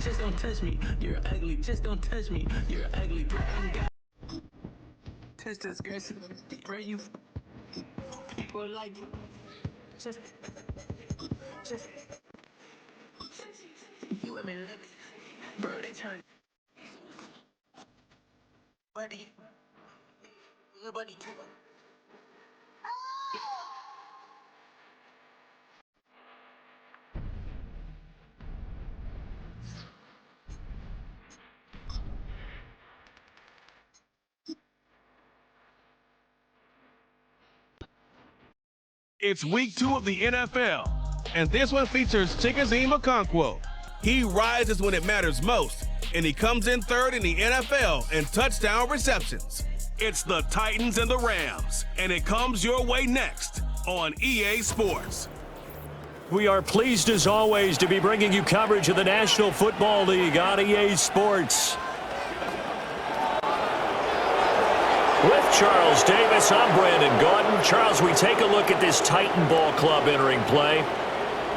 just don't touch me. You're ugly, just don't touch me. You're ugly, bro. Touch this girl, bro. You people like just you women look, bro. They trying, buddy, buddy. It's week 2 of the NFL, and this one features Chigoziem Okonkwo. He rises when it matters most, and he comes in third in the NFL in touchdown receptions. It's the Titans and the Rams, and it comes your way next on EA Sports. We are pleased as always to be bringing you coverage of the National Football League on EA Sports. With Charles Davis, I'm Brandon Gaudin. Charles, we take a look at this Titan Ball Club entering play.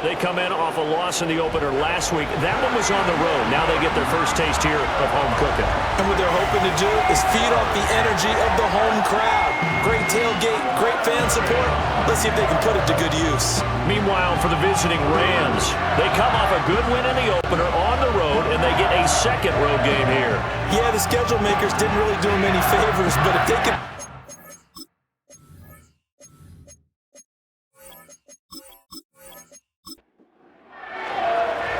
They come in off a loss in the opener last week. That one was on the road. Now they get their first taste here of home cooking. And what they're hoping to do is feed off the energy of the home crowd. Great tailgate, great fan support. Let's see if they can put it to good use. Meanwhile, for the visiting Rams, they come off a good win in the opener on the road, and they get a second road game here. Yeah, the schedule makers didn't really do them any favors, but if they could...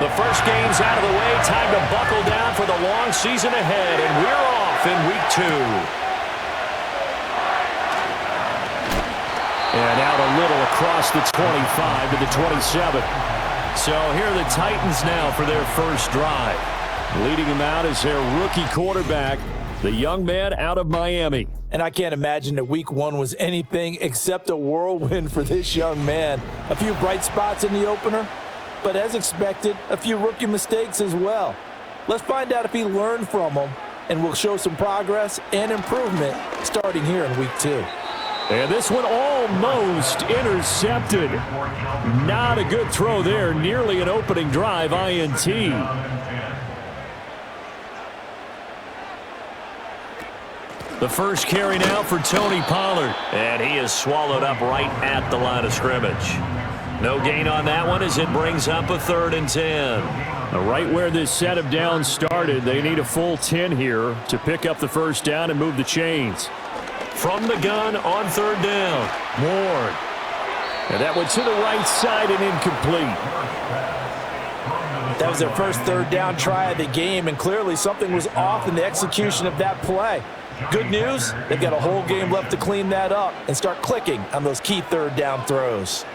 The first game's out of the way. Time to buckle down for the long season ahead, and we're off in week 2. And out a little across the 25 to the 27. So here are the Titans now for their first drive. Leading them out is their rookie quarterback, the young man out of Miami. And I can't imagine that week 1 was anything except a whirlwind for this young man. A few bright spots in the opener, but as expected, a few rookie mistakes as well. Let's find out if he learned from them, and we'll show some progress and improvement starting here in week 2. And this one almost intercepted. Not a good throw there. Nearly an opening drive INT. The first carry now for Tony Pollard. And he is swallowed up right at the line of scrimmage. No gain on that one as it brings up a 3rd and 10. Right where this set of downs started, they need a full 10 here to pick up the first down and move the chains. From the gun on 3rd down, Ward. And that went to the right side and incomplete. That was their first 3rd down try of the game, and clearly something was off in the execution of that play. Good news, they've got a whole game left to clean that up and start clicking on those key 3rd down throws.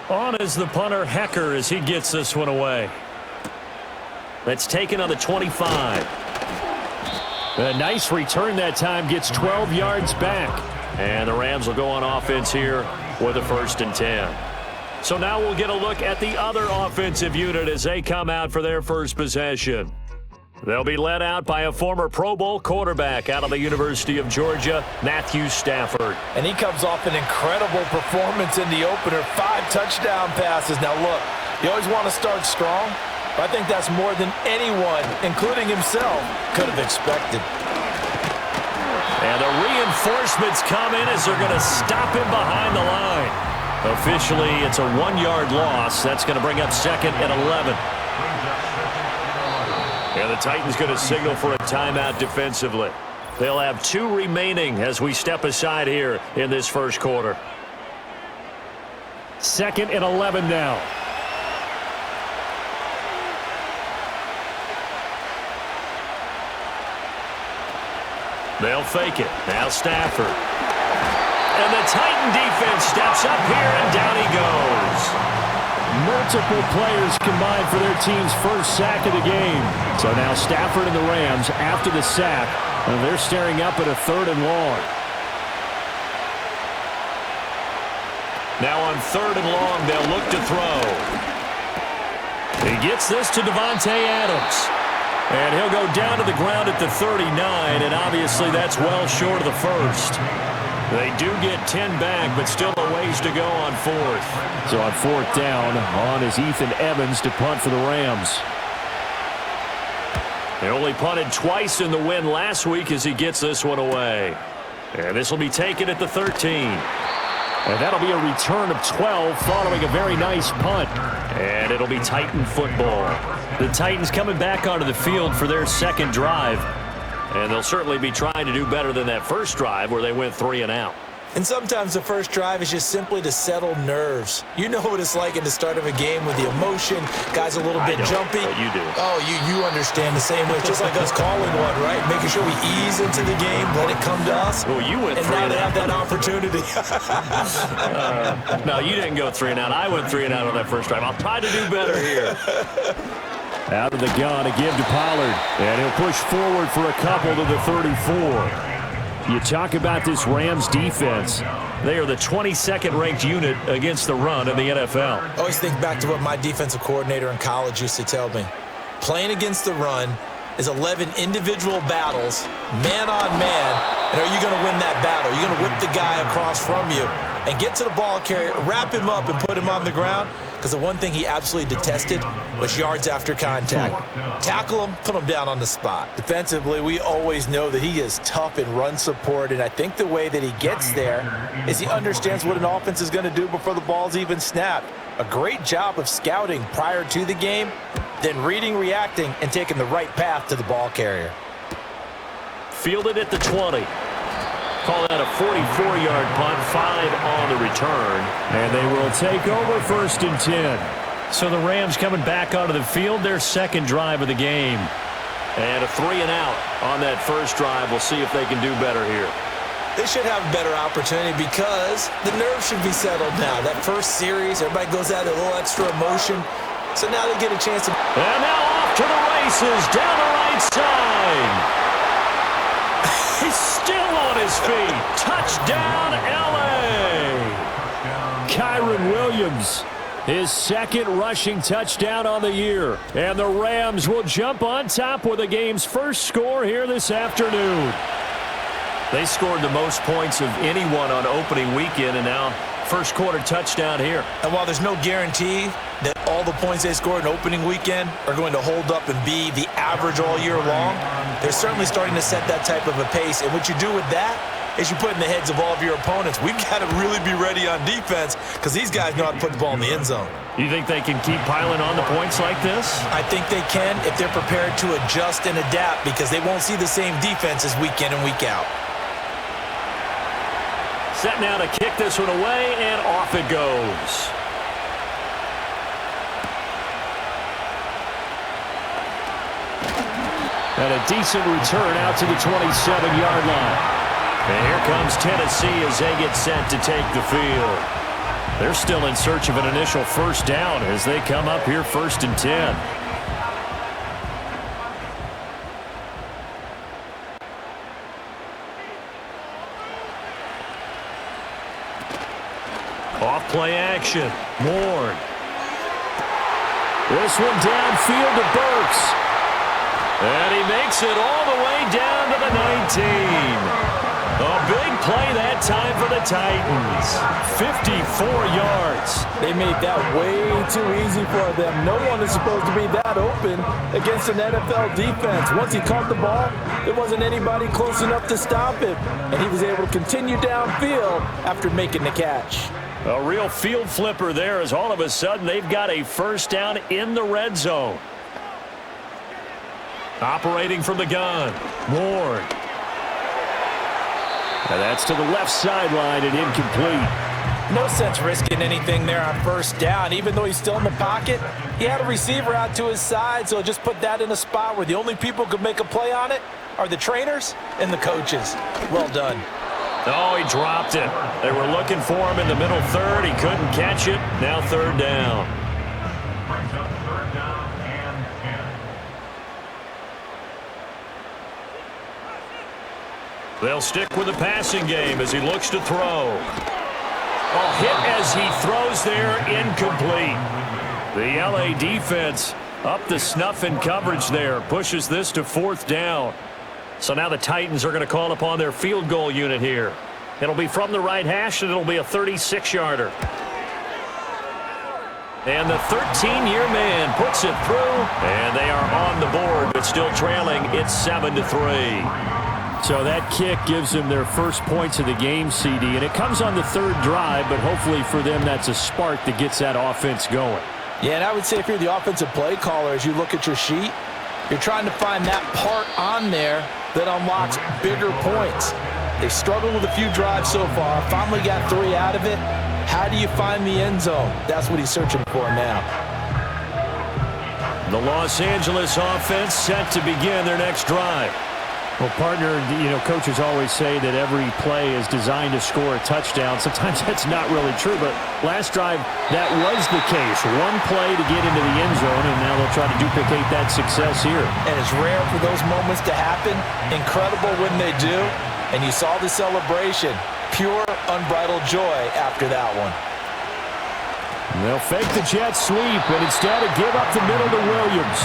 On is the punter, Hecker, as he gets this one away. That's taken on the 25. A nice return that time, gets 12 yards back. And the Rams will go on offense here with a 1st and 10. So now we'll get a look at the other offensive unit as they come out for their first possession. They'll be led out by a former Pro Bowl quarterback out of the University of Georgia, Matthew Stafford. And he comes off an incredible performance in the opener, 5 touchdown passes. Now look, you always want to start strong, but I think that's more than anyone, including himself, could have expected. And the reinforcements come in as they're going to stop him behind the line. Officially, it's a 1-yard loss. That's going to bring up 2nd and 11. And the Titans going to signal for a timeout defensively. They'll have 2 remaining as we step aside here in this first quarter. 2nd and 11 now. They'll fake it. Now Stafford. And the Titan defense steps up here, and down he goes. Multiple players combined for their team's first sack of the game. So now Stafford and the Rams, after the sack, and they're staring up at a 3rd and long. Now on 3rd and long, they'll look to throw. He gets this to Davante Adams. And he'll go down to the ground at the 39, and obviously that's well short of the first. They do get 10 back, but still a ways to go on 4th. So on 4th down, on is Ethan Evans to punt for the Rams. They only punted twice in the win last week as he gets this one away. And this will be taken at the 13. And that'll be a return of 12 following a very nice punt. And it'll be Titan football. The Titans coming back onto the field for their second drive. And they'll certainly be trying to do better than that first drive where they went 3 and out. And sometimes the first drive is just simply to settle nerves. You know what it's like at the start of a game with the emotion. Guys a little bit jumpy. But you do. Oh, you understand the same way. It's just like us calling one, right? Making sure we ease into the game, let it come to us. Well, you went 3 and now and they out. have that opportunity. No, you didn't go 3 and out. I went 3 and out on that first drive. I'll try to do better here. Out of the gun to give to Pollard. And he'll push forward for a couple to the 34. You talk about this Rams defense. They are the 22nd ranked unit against the run in the NFL. I always think back to what my defensive coordinator in college used to tell me. Playing against the run is 11 individual battles, man on man, and are you going to win that battle? Are you going to whip the guy across from you and get to the ball carrier, wrap him up, and put him on the ground? Because the one thing he absolutely detested was yards after contact. Tackle him, put him down on the spot. Defensively, we always know that he is tough in run support, and I think the way that he gets there is he understands what an offense is going to do before the ball's even snapped. A great job of scouting prior to the game, then reading, reacting, and taking the right path to the ball carrier. Fielded at the 20. Call that a 44-yard punt, 5 on the return. And they will take over 1st and 10. So the Rams coming back onto the field, their second drive of the game. And a 3 and out on that first drive. We'll see if they can do better here. They should have a better opportunity because the nerves should be settled now. That first series, everybody goes out a little extra emotion. So now they get a chance to... And now off to the races down the right side. He's still on his feet. Touchdown, L.A. Kyren Williams, his second rushing touchdown on the year. And the Rams will jump on top with the game's first score here this afternoon. They scored the most points of anyone on opening weekend, and now first quarter touchdown here. And while there's no guarantee that all the points they scored in opening weekend are going to hold up and be the average all year long, they're certainly starting to set that type of a pace. And what you do with that is you put in the heads of all of your opponents, we've got to really be ready on defense because these guys know how to put the ball in the end zone. You think they can keep piling on the points like this? I think they can if they're prepared to adjust and adapt because they won't see the same defenses week in and week out. Set now to kick this one away, and off it goes. And a decent return out to the 27-yard line. And here comes Tennessee as they get set to take the field. They're still in search of an initial first down as they come up here 1st and 10. Off play action. Moore. This one downfield to Burks. And he makes it all the way down to the 19. A big play that time for the Titans. 54 yards. They made that way too easy for them. No one is supposed to be that open against an NFL defense. Once he caught the ball, there wasn't anybody close enough to stop him. And he was able to continue downfield after making the catch. A real field flipper there as all of a sudden they've got a first down in the red zone. Operating from the gun, Ward. And that's to the left sideline and incomplete. No sense risking anything there on first down. Even though he's still in the pocket, he had a receiver out to his side, so just put that in a spot where the only people who could make a play on it are the trainers and the coaches. Well done. Oh, he dropped it. They were looking for him in the middle third. He couldn't catch it. Now 3rd down. They'll stick with the passing game as he looks to throw. A hit as he throws there, incomplete. The LA defense up the snuff in coverage there, pushes this to 4th down. So now the Titans are going to call upon their field goal unit here. It'll be from the right hash, and it'll be a 36-yarder. And the 13-year man puts it through, and they are on the board, but still trailing. It's 7-3. So that kick gives them their first points of the game, CD, and it comes on the third drive, but hopefully for them that's a spark that gets that offense going. Yeah, and I would say if you're the offensive play caller, as you look at your sheet, you're trying to find that part on there that unlocks bigger points. They've struggled with a few drives so far, finally got 3 out of it. How do you find the end zone? That's what he's searching for now. The Los Angeles offense set to begin their next drive. Well, partner, coaches always say that every play is designed to score a touchdown. Sometimes that's not really true, but last drive, that was the case. One play to get into the end zone, and now they'll try to duplicate that success here. And it's rare for those moments to happen. Incredible when they do. And you saw the celebration. Pure, unbridled joy after that one. They'll fake the jet sweep, and instead give up the middle to Williams.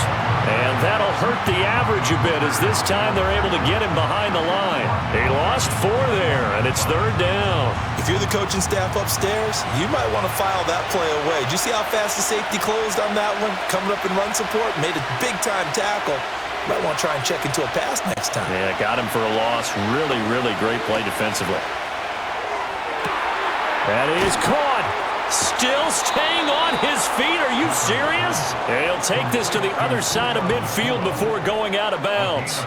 And that'll hurt the average a bit as this time they're able to get him behind the line. He lost 4 there, and it's 3rd down. If you're the coaching staff upstairs, you might want to file that play away. Did you see how fast the safety closed on that one? Coming up in run support, made a big-time tackle. Might want to try and check into a pass next time. Yeah, got him for a loss. Really, really great play defensively. That is caught. Still staying on his feet. Are you serious? He'll take this to the other side of midfield before going out of bounds.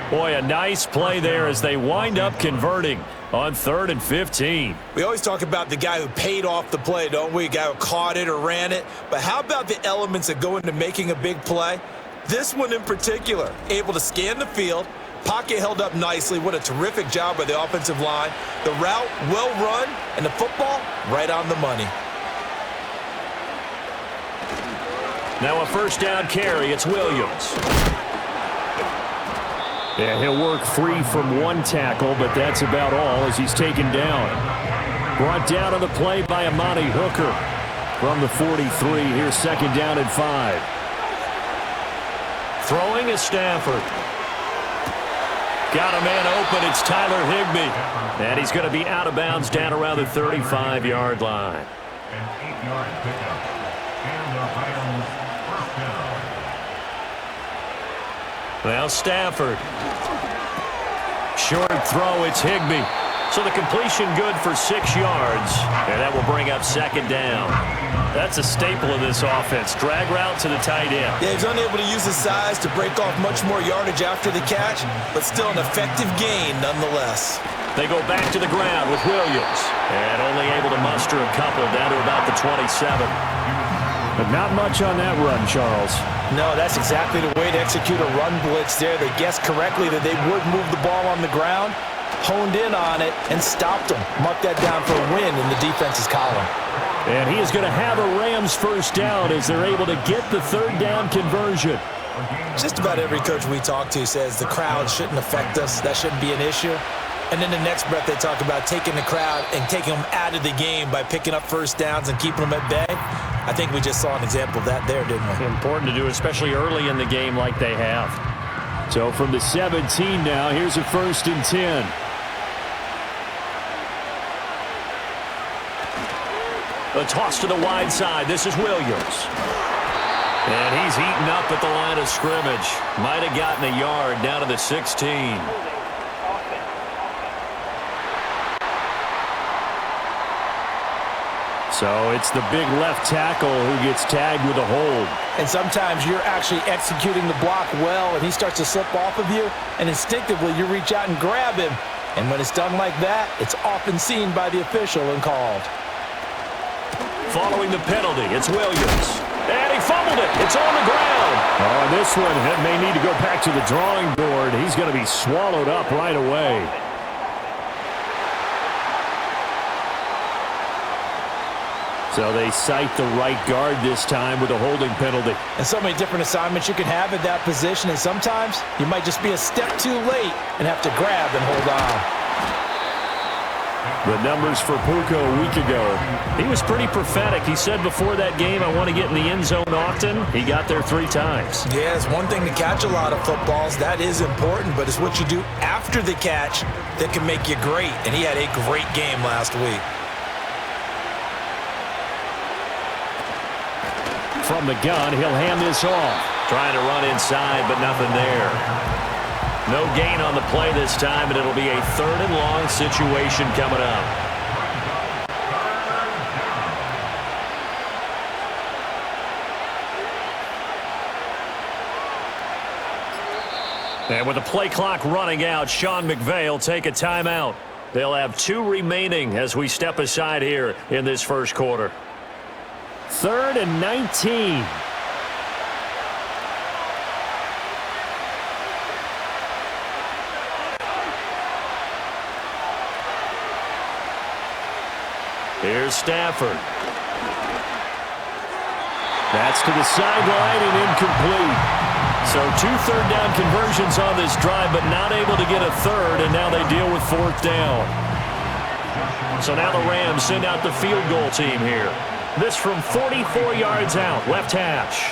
Boy, a nice play there as they wind up converting on 3rd and 15. We always talk about the guy who paid off the play, don't we? A guy who caught it or ran it. But how about the elements that go into making a big play? This one in particular, able to scan the field, pocket held up nicely. What a terrific job by the offensive line. The route well run, and the football right on the money. Now a 1st down carry. It's Williams. Yeah, he'll work free from 1 tackle, but that's about all as he's taken down. Brought down on the play by Amani Hooker from the 43. Here's 2nd down and 5. Throwing is Stafford. Got a man open. It's Tyler Higbee. And he's going to be out of bounds down around the 35-yard line. An 8-yard pickup. And the Rams first down. Now Stafford. Short throw. It's Higbee. So the completion good for 6 yards. And that will bring up 2nd down. That's a staple of this offense. Drag route to the tight end. Yeah, he's unable to use his size to break off much more yardage after the catch, but still an effective gain nonetheless. They go back to the ground with Williams. And only able to muster a couple down to about the 27. But not much on that run, Charles. No, that's exactly the way to execute a run blitz there. They guessed correctly that they would move the ball on the ground, honed in on it, and stopped them. Mark that down for a win in the defense's column. And he is going to have a Rams 1st down as they're able to get the 3rd down conversion. Just about every coach we talk to says the crowd shouldn't affect us. That shouldn't be an issue. And then the next breath they talk about taking the crowd and taking them out of the game by picking up 1st downs and keeping them at bay. I think we just saw an example of that there, didn't we? Important to do, especially early in the game like they have. So from the 17 now, here's a 1st and 10. A toss to the wide side. This is Williams. And he's eaten up at the line of scrimmage. Might have gotten a yard down to the 16. So it's the big left tackle who gets tagged with a hold. And sometimes you're actually executing the block well, and he starts to slip off of you, and instinctively you reach out and grab him. And when it's done like that, it's often seen by the official and called. Following the penalty, it's Williams. And he fumbled it. It's on the ground. Oh, this one may need to go back to the drawing board. He's going to be swallowed up right away. So they cite the right guard this time with a holding penalty. And so many different assignments you can have at that position, and sometimes you might just be a step too late and have to grab and hold on. The numbers for Puka a week ago. He was pretty prophetic. He said before that game, I want to get in the end zone often. He got there 3 times. Yeah, it's one thing to catch a lot of footballs. That is important, but it's what you do after the catch that can make you great. And he had a great game last week. from the gun. He'll hand this off. Trying to run inside, but nothing there. No gain on the play this time, and it'll be a 3rd and long situation coming up. And with the play clock running out, Sean McVay will take a timeout. They'll have 2 remaining as we step aside here in this first quarter. 3rd and 19. Here's Stafford. That's to the sideline and incomplete. So 2 third-down conversions on this drive, but not able to get a third, and now they deal with 4th down. So now the Rams send out the field goal team here. This from 44 yards out, left hash.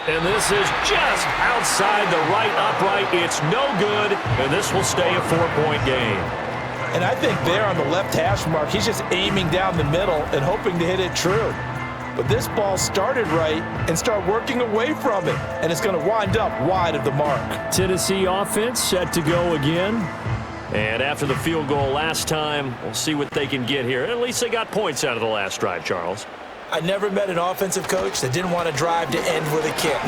And this is just outside the right upright. It's no good, and this will stay a 4-point game. And I think there on the left hash mark, he's just aiming down the middle and hoping to hit it true. But this ball started right and start working away from it, and it's going to wind up wide of the mark. Tennessee offense set to go again. And after the field goal last time, we'll see what they can get here. At least they got points out of the last drive, Charles. I never met an offensive coach that didn't want to drive to end with a kick.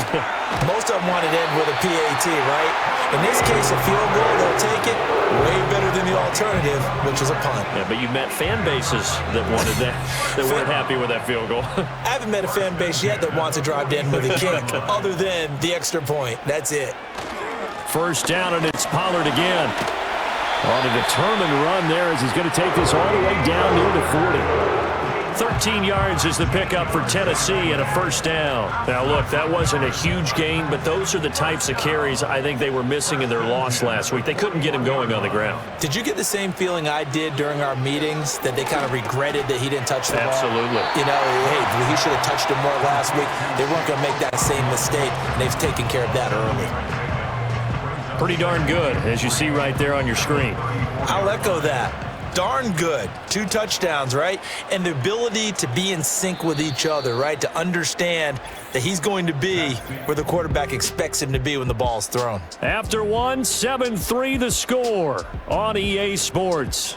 Most of them wanted to end with a PAT, right? In this case, a field goal, they'll take it way better than the alternative, which is a punt. Yeah, but you met fan bases that wanted that, that weren't happy with that field goal. I haven't met a fan base yet that wants to drive to end with a kick, other than the extra point. That's it. 1st down, and it's Pollard again. On a determined run there as he's going to take this all the way down near the 40. 13 yards is the pickup for Tennessee and a 1st down. Now, look, that wasn't a huge gain, but those are the types of carries I think they were missing in their loss last week. They couldn't get him going on the ground. Did you get the same feeling I did during our meetings, that they kind of regretted that he didn't touch the ball? Absolutely. You know, hey, he should have touched him more last week. They weren't going to make that same mistake, and they've taken care of that early. Pretty darn good, as you see right there on your screen. I'll echo that. Darn good. 2 touchdowns, right? And the ability to be in sync with each other, right? To understand that he's going to be where the quarterback expects him to be when the ball's thrown. After 1, 7-3 the score on EA Sports.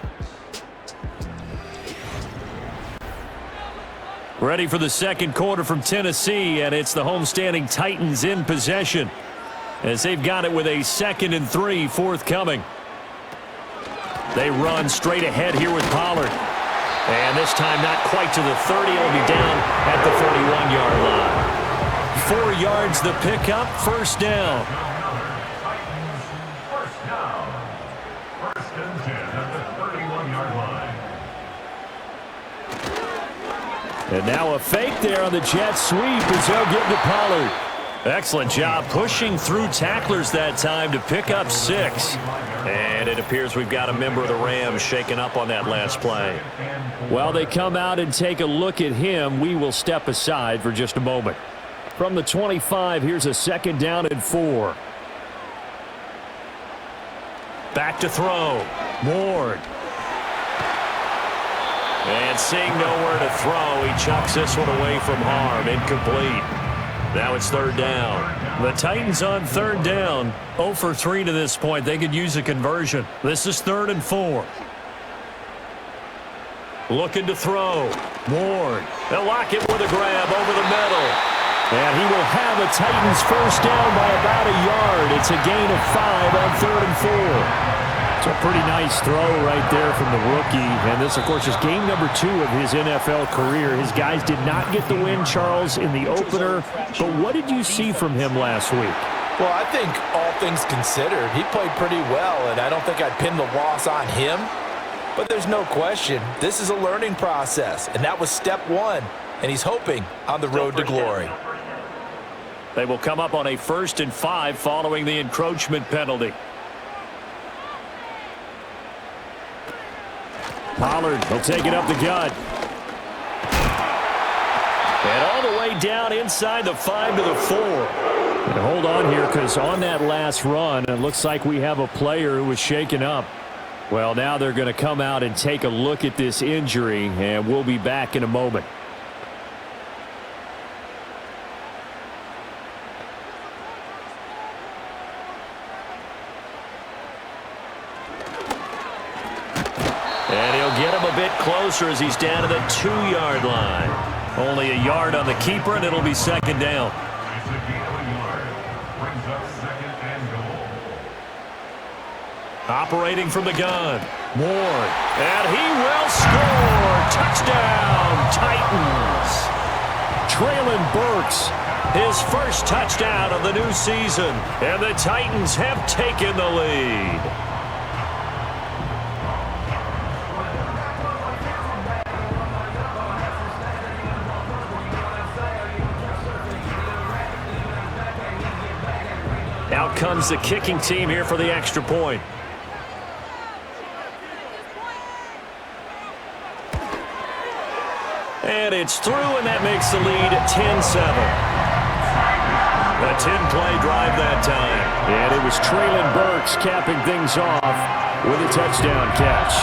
Ready for the second quarter from Tennessee, and it's the homestanding Titans in possession as they've got it with a 2nd and 3 forthcoming. They run straight ahead here with Pollard. And this time not quite to the 30. It'll be down at the 41-yard line. 4 yards the pickup, 1st down. First down. 1st and 10 at the 31-yard line. And now a fake there on the jet sweep as they'll get to Pollard. Excellent job pushing through tacklers that time to pick up 6. And it appears we've got a member of the Rams shaken up on that last play. While they come out and take a look at him, we will step aside for just a moment. From the 25, here's a 2nd down and 4. Back to throw. Ward. And seeing nowhere to throw, he chucks this one away from harm. Incomplete. Now it's 3rd down. The Titans on 3rd down. 0 for 3 to this point. They could use a conversion. This is 3rd and 4. Looking to throw. Ward. They'll lock it with a grab over the middle. And he will have a Titans 1st down by about a yard. It's a gain of 5 on 3rd and 4. It's a pretty nice throw right there from the rookie. And this, of course, is game number 2 of his NFL career. His guys did not get the win, Charles, in the opener. But what did you see from him last week? Well, I think all things considered, he played pretty well, and I don't think I'd pin the loss on him. But there's no question, this is a learning process, and that was step 1. And he's hoping on the road to glory. They will come up on a 1st and 5 following the encroachment penalty. Pollard will take it up the gut. And all the way down inside the 5 to the 4. And hold on here, because on that last run, it looks like we have a player who was shaken up. Well, now they're going to come out and take a look at this injury, and we'll be back in a moment. And he'll get him a bit closer as he's down to the 2-yard line. Only a yard on the keeper, and it'll be second down. It's a gain of a yard. Brings up second and goal. Operating from the gun. Ward. And he will score. Touchdown, Titans. Traylon Burks. His first touchdown of the new season. And the Titans have taken the lead. Out comes the kicking team here for the extra point. And it's through, and that makes the lead 10-7. A 10-play drive that time. And it was Traylon Burks capping things off with a touchdown catch.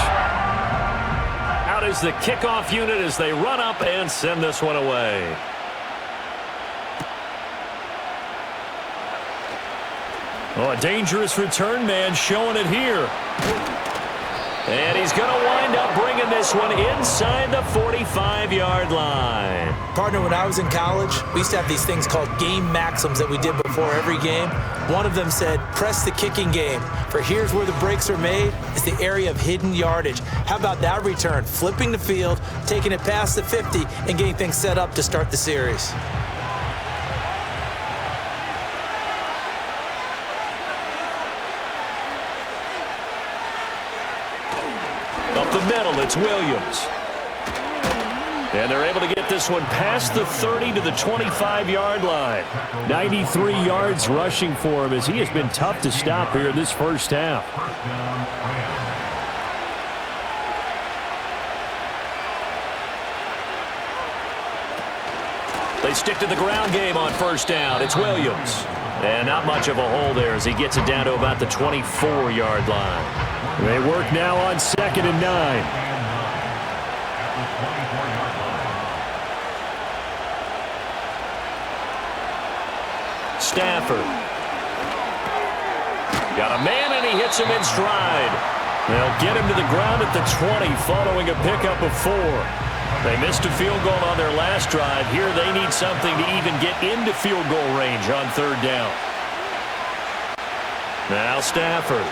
Out is the kickoff unit as they run up and send this one away. Oh, a dangerous return man showing it here. And he's going to wind up bringing this one inside the 45-yard line. Partner, when I was in college, we used to have these things called game maxims that we did before every game. One of them said, press the kicking game, for here's where the breaks are made, is the area of hidden yardage. How about that return? Flipping the field, taking it past the 50, and getting things set up to start the series. Up the middle, it's Williams. And they're able to get this one past the 30 to the 25-yard line. 93 yards rushing for him as he has been tough to stop here in this first half. First down, Rams. They stick to the ground game on first down. It's Williams. And not much of a hole there as he gets it down to about the 24-yard line. They work now on 2nd and 9. Stafford. Got a man, and he hits him in stride. They'll get him to the ground at the 20 following a pickup of 4. They missed a field goal on their last drive. Here they need something to even get into field goal range on 3rd down. Now Stafford.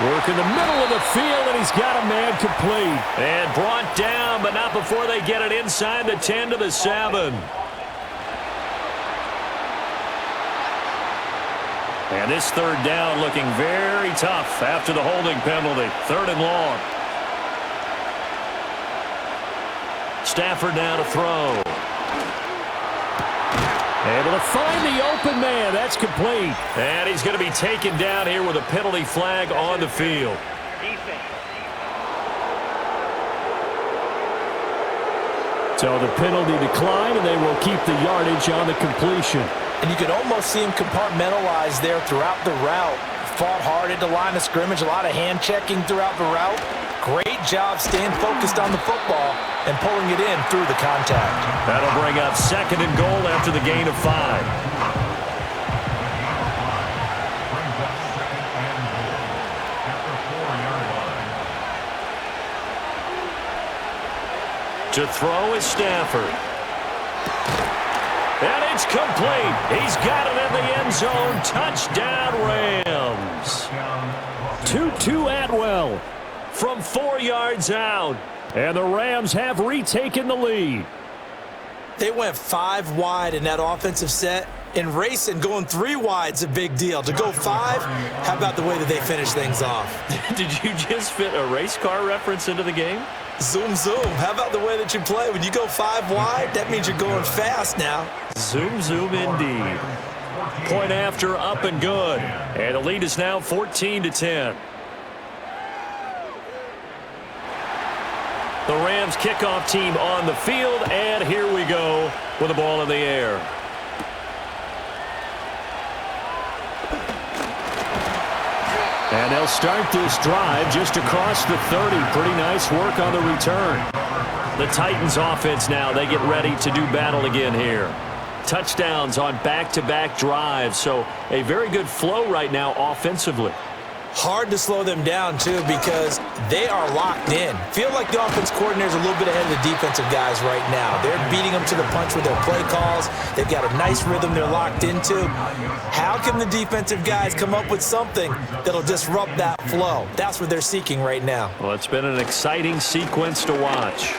Work in the middle of the field, and he's got a man complete. And brought down, but not before they get it inside the 10 to the 7. And this 3rd down looking very tough after the holding penalty. 3rd and long. Stafford now to throw. Able to find the open man. That's complete. And he's going to be taken down here with a penalty flag on the field. So the penalty declined, and they will keep the yardage on the completion. And you could almost see him compartmentalize there throughout the route. Fought hard at the line of scrimmage, a lot of hand checking throughout the route. Great job staying focused on the football and pulling it in through the contact. That'll bring up 2nd and goal after the gain of 5. Brings up 2nd and goal at the 4-yard line. To throw is Stafford. And it's complete. He's got it in the end zone. Touchdown, Rams. Tutu Atwell from 4 yards out. And the Rams have retaken the lead. They went 5 wide in that offensive set. And racing, going 3 wide's a big deal. To go 5, how about the way that they finish things off? Did you just fit a race car reference into the game? Zoom, zoom. How about the way that you play? When you go 5 wide, that means you're going fast now. Zoom, zoom indeed. Point after, up and good. And the lead is now 14-10. The Rams kickoff team on the field, and here we go with the ball in the air. And they'll start this drive just across the 30. Pretty nice work on the return. The Titans offense now, they get ready to do battle again here. Touchdowns on back-to-back drives, so a very good flow right now offensively. Hard to slow them down, too, because they are locked in. Feel like the offense coordinator is a little bit ahead of the defensive guys right now. They're beating them to the punch with their play calls. They've got a nice rhythm they're locked into. How can the defensive guys come up with something that'll disrupt that flow? That's what they're seeking right now. Well, it's been an exciting sequence to watch.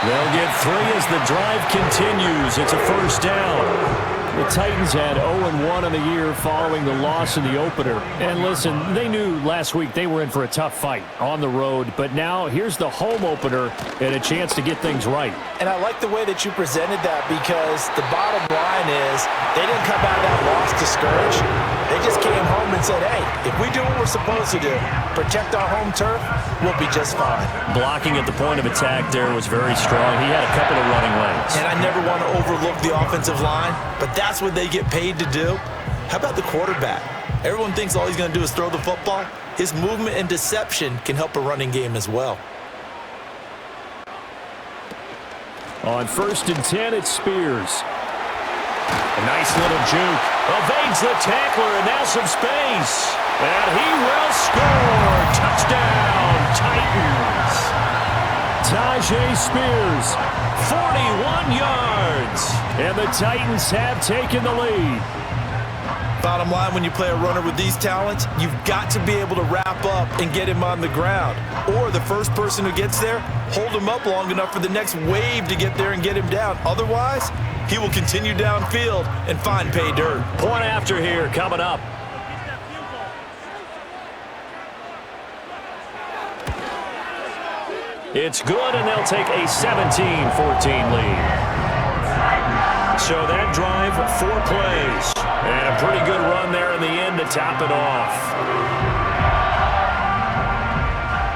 They'll get 3 as the drive continues. It's a first down. The Titans had 0-1 on the year following the loss in the opener. And listen, they knew last week they were in for a tough fight on the road. But now here's the home opener and a chance to get things right. And I like the way that you presented that, because the bottom line is they didn't come out of that loss discouraged. They just came home and said, hey, if we do what we're supposed to do, protect our home turf, we'll be just fine. Blocking at the point of attack there was very strong. He had a couple of running lanes. And I never want to overlook the offensive line, but that's what they get paid to do. How about the quarterback? Everyone thinks all he's going to do is throw the football. His movement and deception can help a running game as well. On 1st and 10, it's Spears. A nice little juke. Evades the tackler, and now some space. And he will score. Touchdown, Titans. Tyjae Spears, 41 yards. And the Titans have taken the lead. Bottom line, when you play a runner with these talents, you've got to be able to wrap up and get him on the ground. Or the first person who gets there, hold him up long enough for the next wave to get there and get him down. Otherwise, he will continue downfield and find pay dirt. Point after here coming up. It's good, and they'll take a 17-14 lead. So that drive, 4 plays. And a pretty good run there in the end to top it off.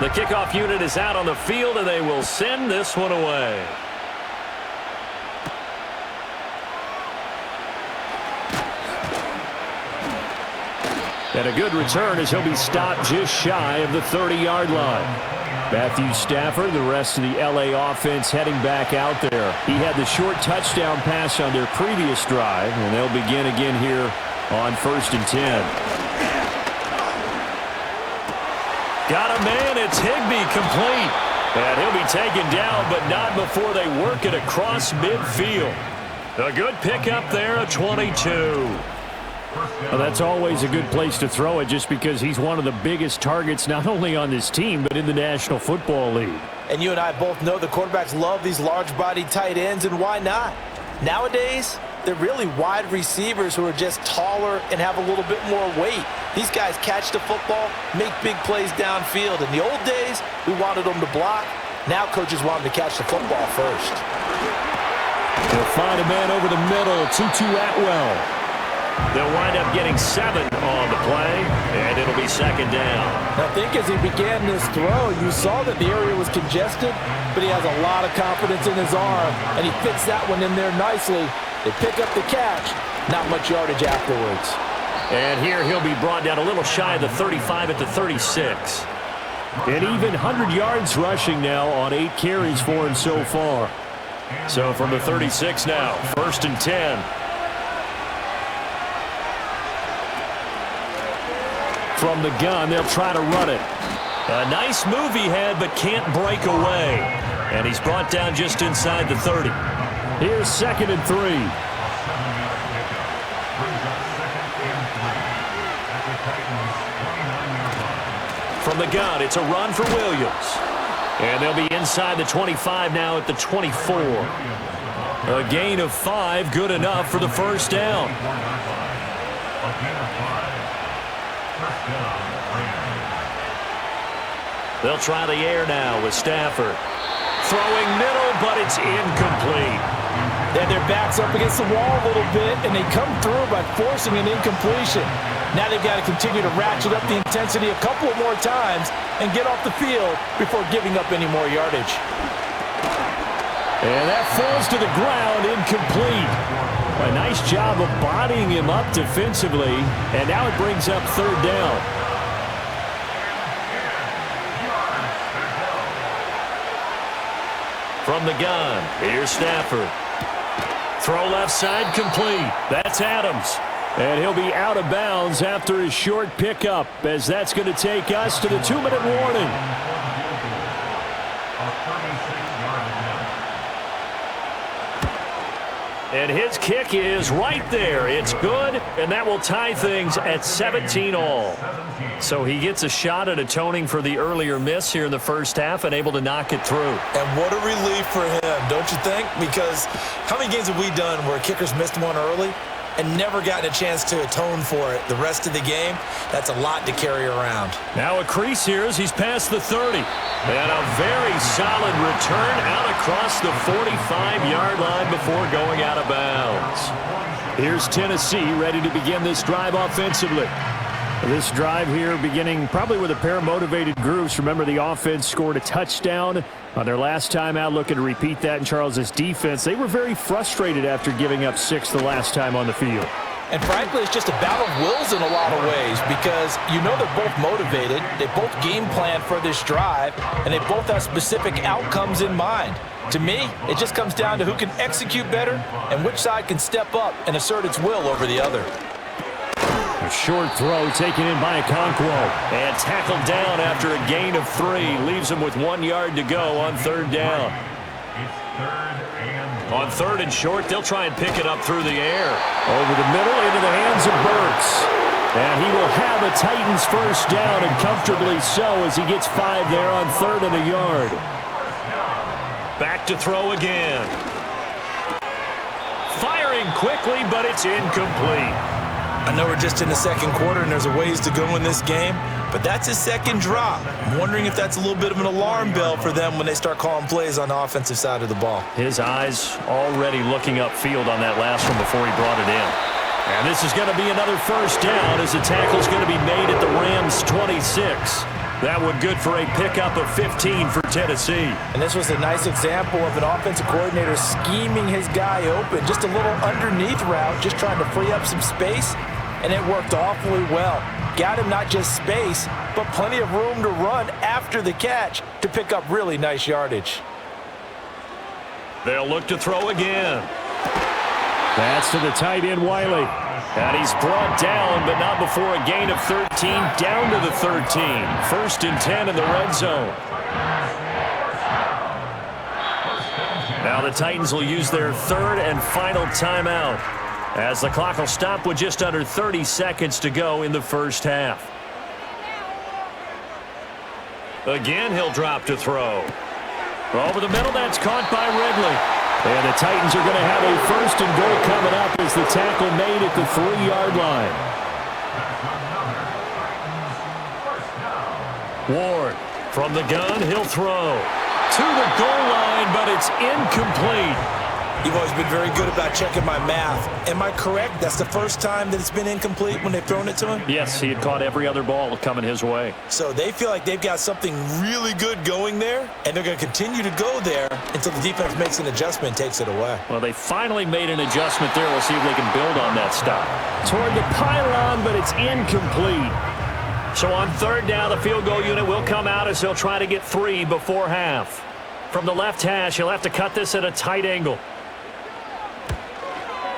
The kickoff unit is out on the field, and they will send this one away. And a good return as he'll be stopped just shy of the 30-yard line. Matthew Stafford, the rest of the L.A. offense heading back out there. He had the short touchdown pass on their previous drive, and they'll begin again here on 1st and 10. Got a man, it's Higbee, complete. And he'll be taken down, but not before they work it across midfield. A good pickup there, a 22. Well, that's always a good place to throw it, just because he's one of the biggest targets not only on this team but in the National Football League. And you and I both know the quarterbacks love these large-bodied tight ends, and why not? Nowadays, they're really wide receivers who are just taller and have a little bit more weight. These guys catch the football, make big plays downfield. In the old days, we wanted them to block. Now coaches want them to catch the football first. They'll find a man over the middle, Tutu Atwell. They'll wind up getting 7 on the play, and it'll be 2nd down. I think as he began this throw, you saw that the area was congested, but he has a lot of confidence in his arm, and he fits that one in there nicely. They pick up the catch, not much yardage afterwards. And here he'll be brought down a little shy of the 35 at the 36. And even 100 yards rushing now on 8 carries for him so far. So from the 36 now, 1st and 10. From the gun, they'll try to run it. A nice move he had, but can't break away. And he's brought down just inside the 30. Here's 2nd and 3. From the gun, it's a run for Williams. And they'll be inside the 25 now at the 24. A gain of 5, good enough for the 1st down. They'll try the air now with Stafford. Throwing middle, but it's incomplete. And their back's up against the wall a little bit, and they come through by forcing an incompletion. Now they've got to continue to ratchet up the intensity a couple of more times and get off the field before giving up any more yardage. And that falls to the ground, incomplete. A nice job of bodying him up defensively, and now it brings up third down. From the gun, here's Stafford. Throw left side complete. That's Adams. And he'll be out of bounds after his short pickup, as that's going to take us to the 2-minute warning. And his kick is right there. It's good, and that will tie things at 17 all. So he gets a shot at atoning for the earlier miss here in the first half and able to knock it through. And what a relief for him, don't you think? Because how many games have we done where kickers missed one early and never gotten a chance to atone for it the rest of the game? That's a lot to carry around. Now a crease here as he's past the 30. And a very solid return out across the 45-yard line before going out of bounds. Here's Tennessee ready to begin this drive offensively. This drive here beginning probably with a pair of motivated groups. Remember, the offense scored a touchdown on their last time out, looking to repeat that in Charles's defense. They were very frustrated after giving up 6 the last time on the field. And frankly, it's just a battle of wills in a lot of ways because you know they're both motivated, they both game plan for this drive, and they both have specific outcomes in mind. To me, it just comes down to who can execute better and which side can step up and assert its will over the other. A short throw taken in by Okonkwo. And tackled down after a gain of 3. Leaves him with 1 yard to go on third down. On third and short, they'll try and pick it up through the air. Over the middle into the hands of Burks. And he will have a Titans first down, and comfortably so as he gets 5 there on third and a yard. Back to throw again. Firing quickly, but it's incomplete. I know we're just in the second quarter and there's a ways to go in this game, but that's his second drop. I'm wondering if that's a little bit of an alarm bell for them when they start calling plays on the offensive side of the ball. His eyes already looking upfield on that last one before he brought it in. And this is going to be another first down as the tackle's going to be made at the Rams' 26. That one good for a pickup of 15 for Tennessee. And this was a nice example of an offensive coordinator scheming his guy open. Just a little underneath route, just trying to free up some space, and it worked awfully well. Got him not just space, but plenty of room to run after the catch to pick up really nice yardage. They'll look to throw again. That's to the tight end, Wiley. And he's brought down, but not before a gain of 13, down to the 13. 1st and 10 in the red zone. Now the Titans will use their third and final timeout, as the clock will stop with just under 30 seconds to go in the first half. Again, he'll drop to throw. Over the middle, that's caught by Ridley. And the Titans are going to have a 1st and goal coming up as the tackle made at the 3-yard line. Ward from the gun, he'll throw to the goal line, but it's incomplete. You've always been very good about checking my math. Am I correct? That's the first time that it's been incomplete when they've thrown it to him? Yes, he had caught every other ball coming his way. So they feel like they've got something really good going there, and they're going to continue to go there until the defense makes an adjustment and takes it away. Well, they finally made an adjustment there. We'll see if they can build on that stop. Toward the pylon, but it's incomplete. So on third down, the field goal unit will come out as they'll try to get 3 before half. From the left hash, he'll have to cut this at a tight angle.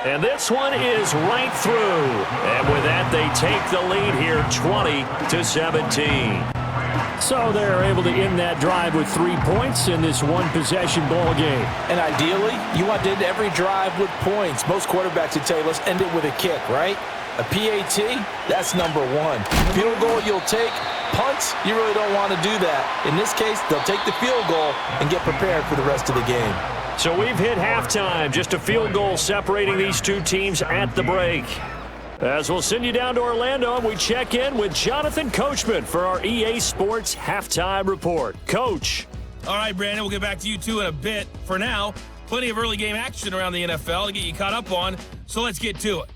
And this one is right through. And with that, they take the lead here 20-17. So they're able to end that drive with 3 points in this one-possession ball game. And ideally, you want to end every drive with points. Most quarterbacks would tell you, let's end it with a kick, right? A PAT, that's number 1. Field goal you'll take. Punts, you really don't want to do that. In this case, they'll take the field goal and get prepared for the rest of the game. So we've hit halftime. Just a field goal separating these two teams at the break. As we'll send you down to Orlando, and we check in with Jonathan Coachman for our EA Sports Halftime Report. Coach. All right, Brandon, we'll get back to you two in a bit. For now, plenty of early game action around the NFL to get you caught up on, so let's get to it.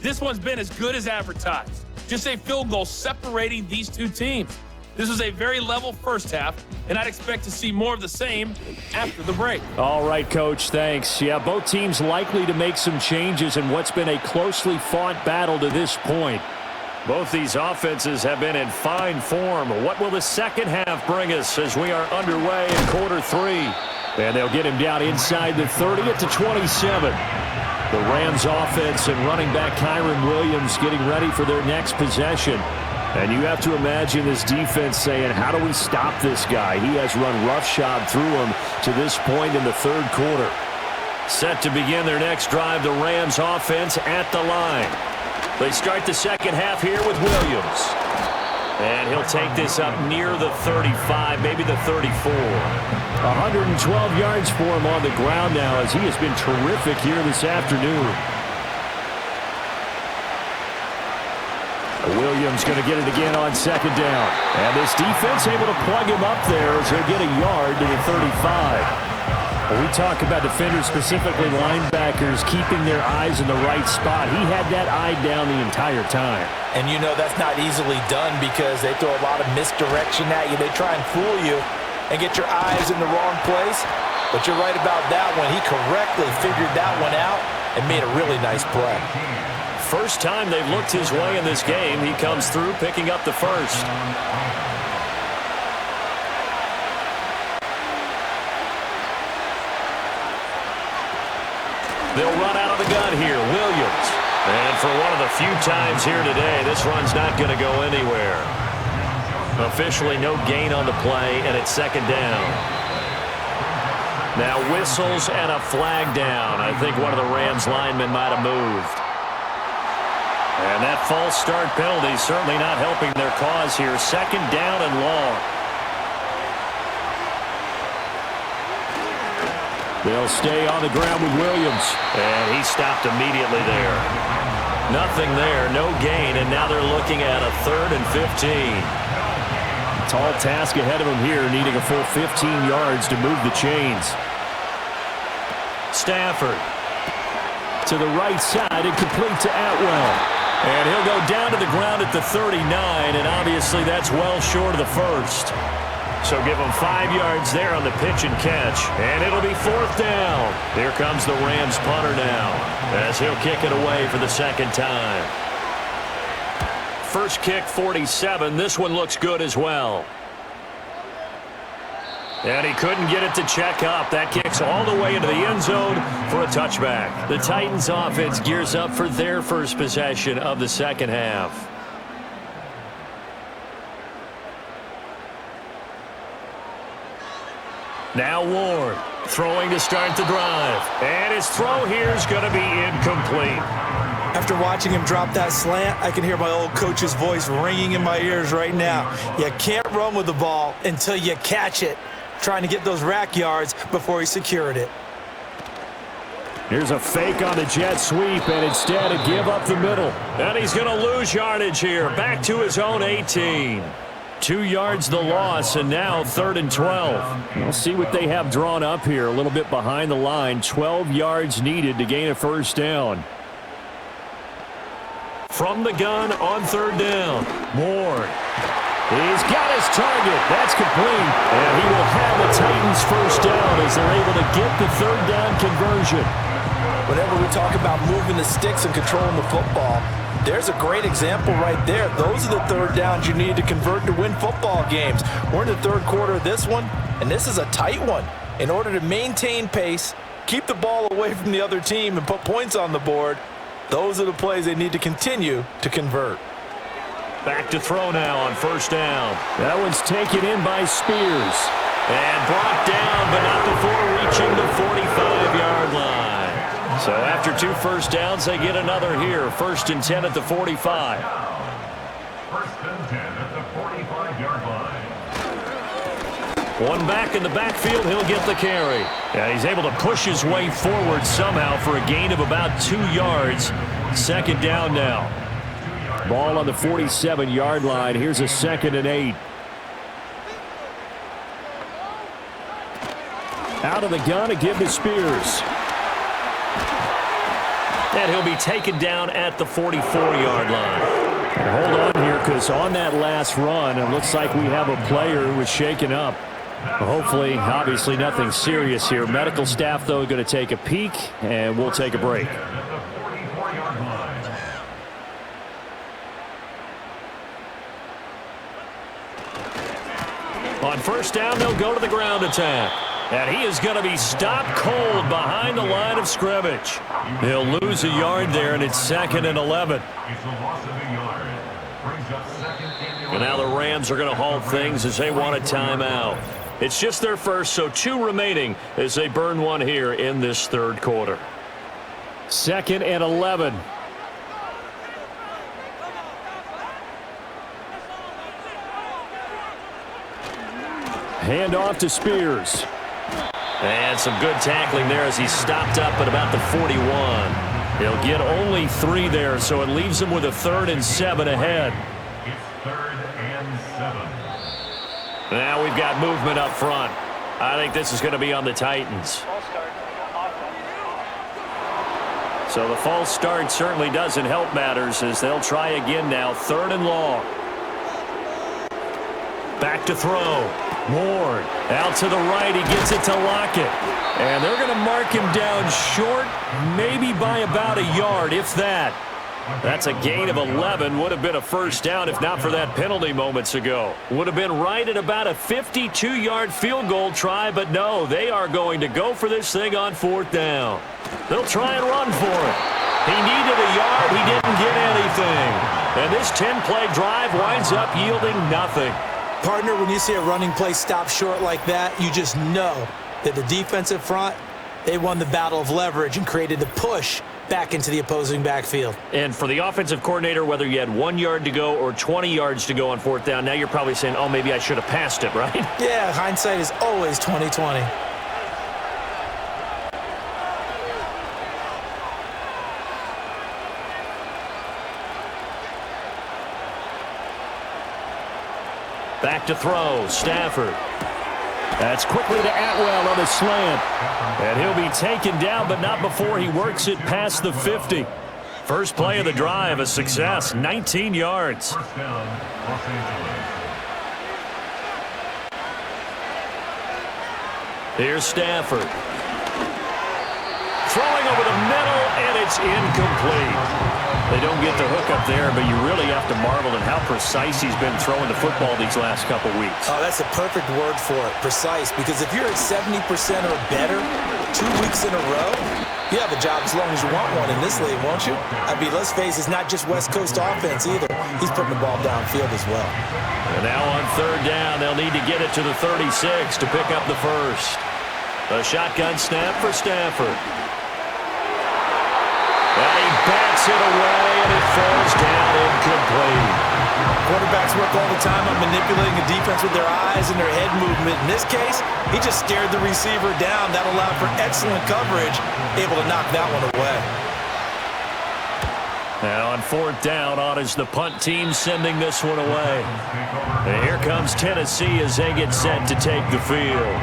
This one's been as good as advertised. Just a field goal separating these two teams. This was a very level first half, and I'd expect to see more of the same after the break. All right, Coach, thanks. Yeah, both teams likely to make some changes in what's been a closely fought battle to this point. Both these offenses have been in fine form. What will the second half bring us as we are underway in quarter three? And they'll get him down inside the 30 at the 27. The Rams offense and running back Kyren Williams getting ready for their next possession. And you have to imagine this defense saying, how do we stop this guy? He has run roughshod through him to this point in the third quarter. Set to begin their next drive, the Rams offense at the line. They start the second half here with Williams. And he'll take this up near the 35, maybe the 34. 112 yards for him on the ground now as he has been terrific here this afternoon. Williams going to get it again on second down. And this defense able to plug him up there as he'll get a yard to the 35. When we talk about defenders, specifically linebackers, keeping their eyes in the right spot, he had that eye down the entire time. And you know that's not easily done because they throw a lot of misdirection at you. They try and fool you and get your eyes in the wrong place. But you're right about that one. He correctly figured that one out and made a really nice play. First time they've looked his way in this game. He comes through picking up the first. They'll run out of the gun here. Williams. And for one of the few times here today, this run's not going to go anywhere. Officially no gain on the play, and it's second down. Now whistles and a flag down. I think one of the Rams linemen might have moved. And that false start penalty certainly not helping their cause here. Second down and long. They'll stay on the ground with Williams. And he stopped immediately there. Nothing there, no gain, and now they're looking at a 3rd and 15. Tall task ahead of him here, needing a full 15 yards to move the chains. Stafford to the right side and complete to Atwell. And he'll go down to the ground at the 39, and obviously that's well short of the first. So give him 5 yards there on the pitch and catch, and it'll be 4th down. Here comes the Rams punter now, as he'll kick it away for the second time. First kick, 47. This one looks good as well. And he couldn't get it to check up. That kicks all the way into the end zone for a touchback. The Titans offense gears up for their first possession of the second half. Now Ward throwing to start the drive. And his throw here is going to be incomplete. After watching him drop that slant, I can hear my old coach's voice ringing in my ears right now. You can't run with the ball until you catch it. Trying to get those rack yards before he secured it. Here's a fake on the jet sweep, and instead a give up the middle. And he's going to lose yardage here. Back to his own 18. 2 yards the loss, and now 3rd and 12. We'll see what they have drawn up here. A little bit behind the line. 12 yards needed to gain a first down. From the gun on 3rd down. Ward. He's got his target. That's complete. And he will have the Titans first down as they're able to get the 3rd down conversion. Whenever we talk about moving the sticks and controlling the football, there's a great example right there. Those are the 3rd downs you need to convert to win football games. We're in the 3rd quarter of this one, and this is a tight one. In order to maintain pace, keep the ball away from the other team, and put points on the board, those are the plays they need to continue to convert. Back to throw now on 1st down. That one's taken in by Spears. And brought down, but not before reaching the 45-yard line. So after 2 first downs, they get another here. 1st and 10 at the 45. 1st and 10 at the 45-yard line. One back in the backfield, he'll get the carry. And he's able to push his way forward somehow for a gain of about 2 yards. 2nd down now. Ball on the 47-yard line. Here's a 2nd and 8. Out of the gun to give to Spears. And he'll be taken down at the 44-yard line. And hold on here, because on that last run, it looks like we have a player who was shaken up. Hopefully, obviously nothing serious here. Medical staff, though, going to take a peek, and we'll take a break. On first down, they'll go to the ground attack. And he is going to be stopped cold behind the line of scrimmage. He'll lose a yard there, and it's 2nd and 11. And now the Rams are going to halt things as they want a timeout. It's just their first, so 2 remaining as they burn one here in this 3rd quarter. 2nd and 11. Hand off to Spears. And some good tackling there as he stopped up at about the 41. He'll get only 3 there, so it leaves him with a 3rd and 7 ahead. It's 3rd and 7. Now we've got movement up front. I think this is going to be on the Titans. So the false start certainly doesn't help matters as they'll try again now. 3rd and long. Back to throw. Ward out to the right. He gets it to Lockett. And they're going to mark him down short, maybe by about a yard, if that. That's a gain of 11. Would have been a first down if not for that penalty moments ago. Would have been right at about a 52-yard field goal try, but no, they are going to go for this thing on 4th down. They'll try and run for it. He needed a yard. He didn't get anything. And this 10-play drive winds up yielding nothing. Partner, when you see a running play stop short like that, you just know that the defensive front, they won the battle of leverage and created the push back into the opposing backfield. And for the offensive coordinator, whether you had 1 yard to go or 20 yards to go on 4th down, now you're probably saying, oh, maybe I should have passed it, right? Yeah, hindsight is always 20/20. Back to throw, Stafford. That's quickly to Atwell on a slant. And he'll be taken down, but not before he works it past the 50. First play of the drive, a success, 19 yards. First down, Los Angeles. Here's Stafford. Throwing over the middle, and it's incomplete. They don't get the hook up there, but you really have to marvel at how precise he's been throwing the football these last couple weeks. Oh, that's a perfect word for it, precise, because if you're at 70% or better 2 weeks in a row, you have a job as long as you want one in this league, won't you? I mean, let's face it, it's not just West Coast offense either. He's putting the ball downfield as well. And now on 3rd down, they'll need to get it to the 36 to pick up the first. A shotgun snap for Stafford. And he bats it away, and it falls down incomplete. Quarterbacks work all the time on manipulating the defense with their eyes and their head movement. In this case, he just stared the receiver down. That allowed for excellent coverage, able to knock that one away. Now on 4th down, on is the punt team sending this one away. And here comes Tennessee as they get set to take the field.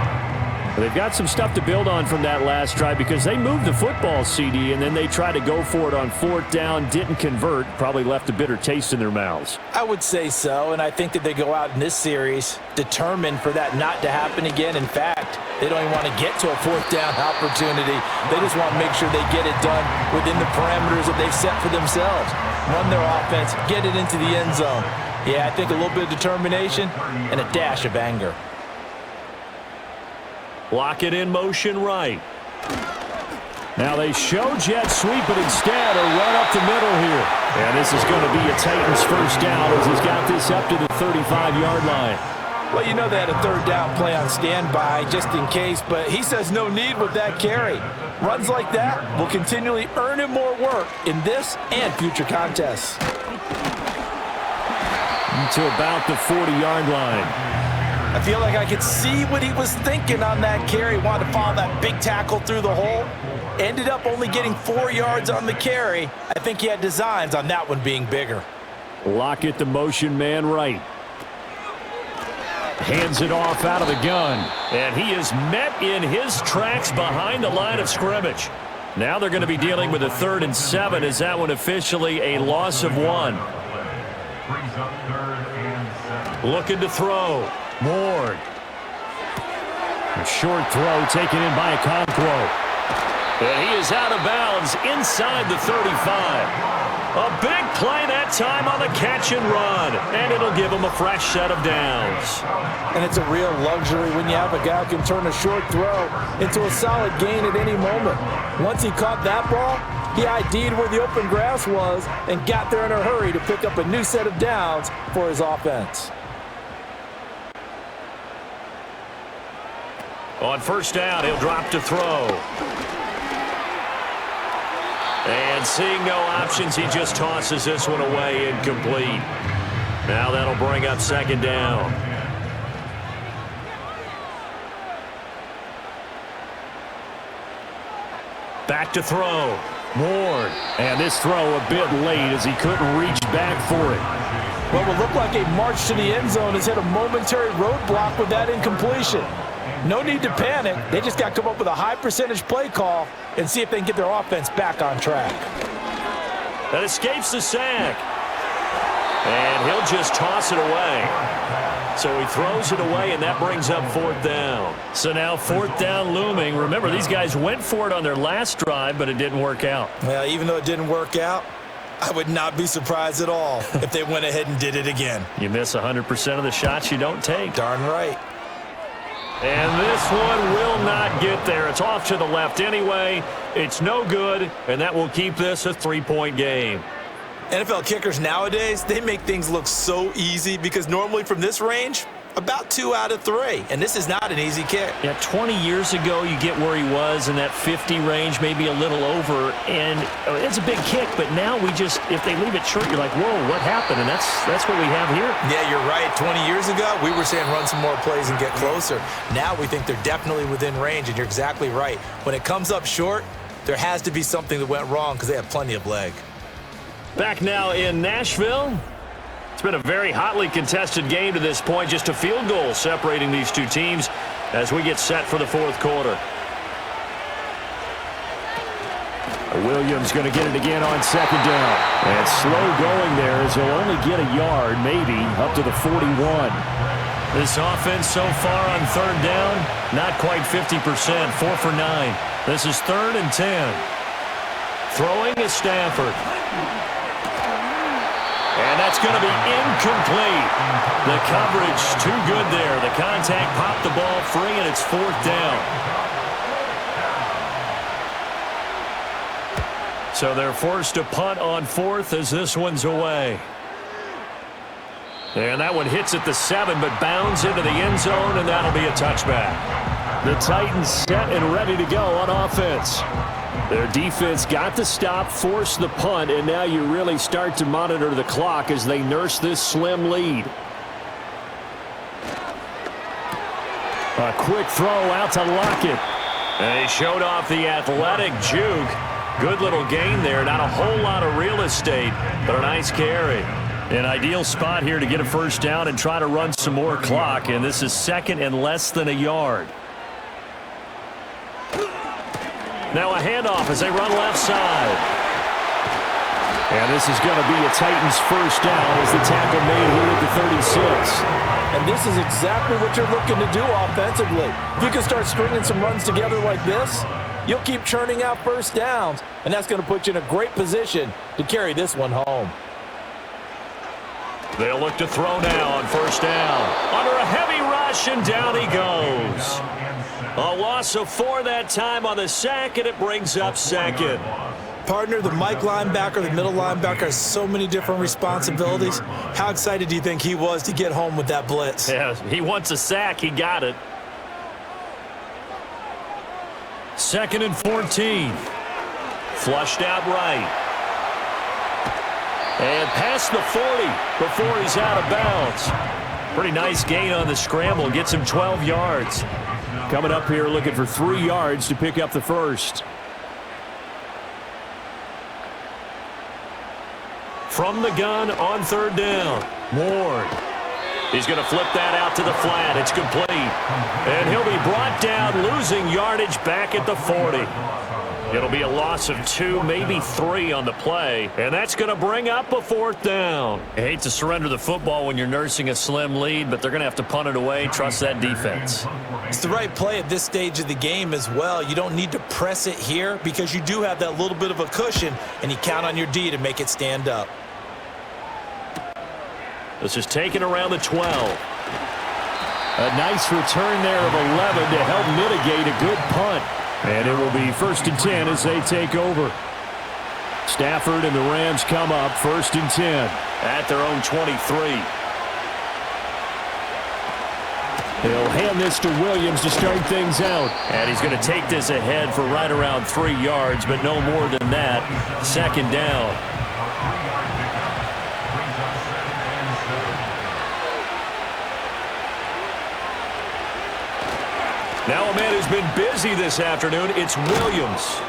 They've got some stuff to build on from that last drive because they moved the football, CD, and then they tried to go for it on 4th down, didn't convert, probably left a bitter taste in their mouths. I would say so, and I think that they go out in this series determined for that not to happen again. In fact, they don't even want to get to a 4th down opportunity. They just want to make sure they get it done within the parameters that they've set for themselves. Run their offense, get it into the end zone. Yeah, I think a little bit of determination and a dash of anger. Lock it in motion right. Now they show jet sweep, but instead a run up the middle here. And this is going to be a Titans first down as he's got this up to the 35-yard line. Well, you know they had a 3rd down play on standby just in case, but he says no need with that carry. Runs like that will continually earn him more work in this and future contests. To about the 40-yard line. I feel like I could see what he was thinking on that carry. Wanted to follow that big tackle through the hole. Ended up only getting 4 yards on the carry. I think he had designs on that one being bigger. Lockett, the motion man right. Hands it off out of the gun. And he is met in his tracks behind the line of scrimmage. Now they're going to be dealing with a 3rd and 7. Is that one officially a loss of 1? Looking to throw. Ward. A short throw taken in by Okonkwo. And he is out of bounds inside the 35. A big play that time on the catch and run. And it'll give him a fresh set of downs. And it's a real luxury when you have a guy who can turn a short throw into a solid gain at any moment. Once he caught that ball, he ID'd where the open grass was and got there in a hurry to pick up a new set of downs for his offense. On first down, he'll drop to throw. And seeing no options, he just tosses this one away, incomplete. Now that'll bring up 2nd down. Back to throw. Ward. And this throw a bit late as he couldn't reach back for it. What will look like a march to the end zone has hit a momentary roadblock with that incompletion. No need to panic. They just got to come up with a high percentage play call and see if they can get their offense back on track. That escapes the sack. And he'll just toss it away. So he throws it away, and that brings up 4th down. So now 4th down looming. Remember, these guys went for it on their last drive, but it didn't work out. Well, even though it didn't work out, I would not be surprised at all if they went ahead and did it again. You miss 100% of the shots you don't take. Darn right. And this one will not get there. It's off to the left anyway. It's no good, and that will keep this a 3-point game. NFL kickers nowadays, they make things look so easy because normally from this range, about 2 out of 3. And this is not an easy kick. Yeah, 20 years ago, you get where he was in that 50 range, maybe a little over, and it's a big kick, but now we just, if they leave it short, you're like, whoa, what happened? And that's what we have here. Yeah, you're right. 20 years ago, we were saying run some more plays and get closer. Now we think they're definitely within range, and you're exactly right. When it comes up short, there has to be something that went wrong because they have plenty of leg. Back now in Nashville. It's been a very hotly contested game to this point. Just a field goal separating these two teams as we get set for the 4th quarter. Williams going to get it again on 2nd down. And slow going there as he'll only get a yard, maybe, up to the 41. This offense so far on 3rd down, not quite 50%, 4 for 9. This is 3rd and 10. Throwing is Stafford. And that's going to be incomplete. The coverage too good there. The contact popped the ball free, and it's 4th down. So they're forced to punt on 4th as this one's away. And that one hits at the 7, but bounds into the end zone, and that'll be a touchback. The Titans set and ready to go on offense. Their defense got the stop, forced the punt, and now you really start to monitor the clock as they nurse this slim lead. A quick throw out to Lockett. And he showed off the athletic juke. Good little gain there. Not a whole lot of real estate, but a nice carry. An ideal spot here to get a first down and try to run some more clock, and this is 2nd and less than a yard. Now a handoff as they run left side. And this is going to be a Titans first down as the tackle made here at the 36. And this is exactly what you're looking to do offensively. If you can start stringing some runs together like this, you'll keep churning out first downs, and that's going to put you in a great position to carry this one home. They'll look to throw now on first down. Under a heavy rush, and down he goes. A loss of 4 that time on the sack, and it brings up 2nd. Partner, the Mike linebacker, the middle linebacker has so many different responsibilities. How excited do you think he was to get home with that blitz? Yeah, he wants a sack. He got it. 2nd and 14. Flushed out right. And past the 40 before he's out of bounds. Pretty nice gain on the scramble. Gets him 12 yards. Coming up here looking for 3 yards to pick up the first. From the gun on third down. Ward. He's going to flip that out to the flat. It's complete. And he'll be brought down, losing yardage back at the 40. It'll be a loss of 2, maybe 3 on the play. And that's going to bring up a 4th down. I hate to surrender the football when you're nursing a slim lead, but they're going to have to punt it away. Trust that defense. It's the right play at this stage of the game as well. You don't need to press it here because you do have that little bit of a cushion, and you count on your D to make it stand up. This is taken around the 12. A nice return there of 11 to help mitigate a good punt. And it will be 1st and 10 as they take over. Stafford and the Rams come up 1st and 10. At their own 23. They'll hand this to Williams to start things out. And he's going to take this ahead for right around 3 yards, but no more than that. 2nd down. Now a man who's been busy this afternoon, it's Williams.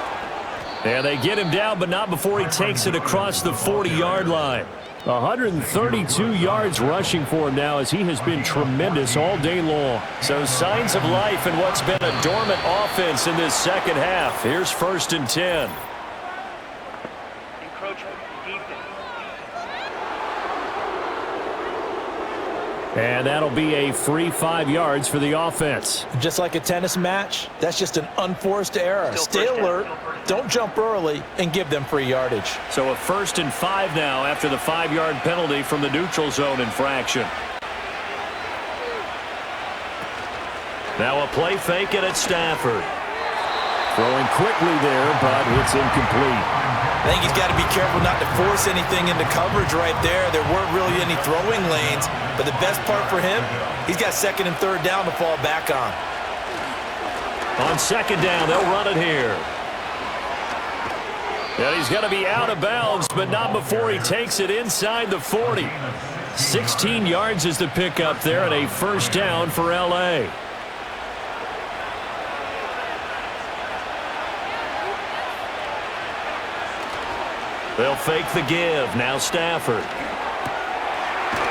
And they get him down, but not before he takes it across the 40-yard line. 132 yards rushing for him now as he has been tremendous all day long. So signs of life in what's been a dormant offense in this second half. Here's 1st and 10. And that'll be a free 5 yards for the offense. Just like a tennis match, that's just an unforced error. Stay alert, don't jump early, and give them free yardage. So a 1st and 5 now after the 5-yard penalty from the neutral zone infraction. Now a play fake it at Stafford. Throwing quickly there, but it's incomplete. I think he's got to be careful not to force anything into coverage right there. There weren't really any throwing lanes, but the best part for him, he's got 2nd and 3rd down to fall back on. On 2nd down, they'll run it here. And he's going to be out of bounds, but not before he takes it inside the 40. 16 yards is the pickup there and a 1st down for L.A. They'll fake the give. Now Stafford.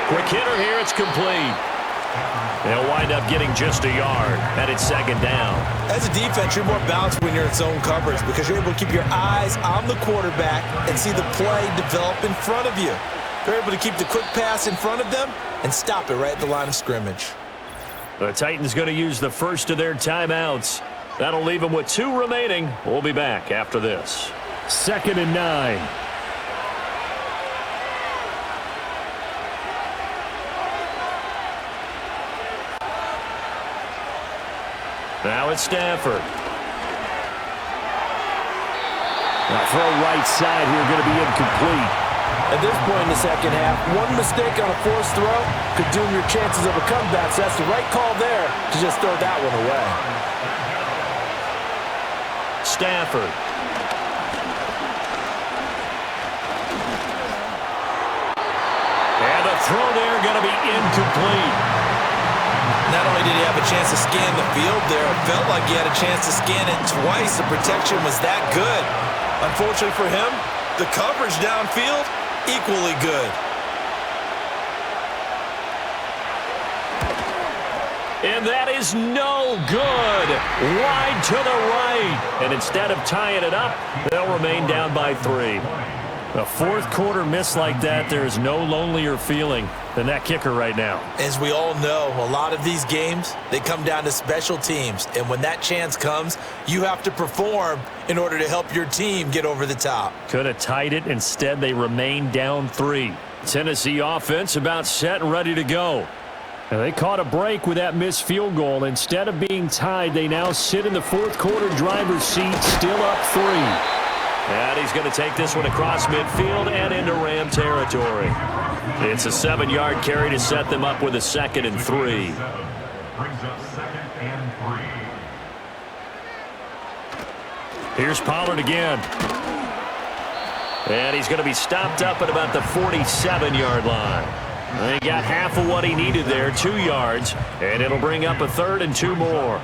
Quick hitter here. It's complete. They'll wind up getting just a yard, and it's 2nd down. As a defense, you're more balanced when you're in zone coverage because you're able to keep your eyes on the quarterback and see the play develop in front of you. You're able to keep the quick pass in front of them and stop it right at the line of scrimmage. The Titans going to use the first of their timeouts. That'll leave them with 2 remaining. We'll be back after this. 2nd and 9. Now it's Stafford. Now throw right side here, going to be incomplete. At this point in the second half, one mistake on a forced throw could doom your chances of a comeback. So that's the right call there to just throw that one away. Stafford. And the throw there going to be incomplete. Not only did he have a chance to scan the field there, it felt like he had a chance to scan it twice. The protection was that good. Unfortunately for him, the coverage downfield, equally good. And that is no good. Wide to the right. And instead of tying it up, they'll remain down by 3. A 4th quarter miss like that, there is no lonelier feeling than that kicker right now. As we all know, a lot of these games, they come down to special teams. And when that chance comes, you have to perform in order to help your team get over the top. Could have tied it. Instead, they remain down 3. Tennessee offense about set and ready to go. And they caught a break with that missed field goal. Instead of being tied, they now sit in the 4th quarter driver's seat, still up 3. And he's going to take this one across midfield and into Ram territory. It's a 7-yard carry to set them up with a 2nd and 3. Brings up 2nd and 3. Here's Pollard again. And he's going to be stopped up at about the 47-yard line. He got half of what he needed there, 2 yards. And it'll bring up a 3rd and 2 more.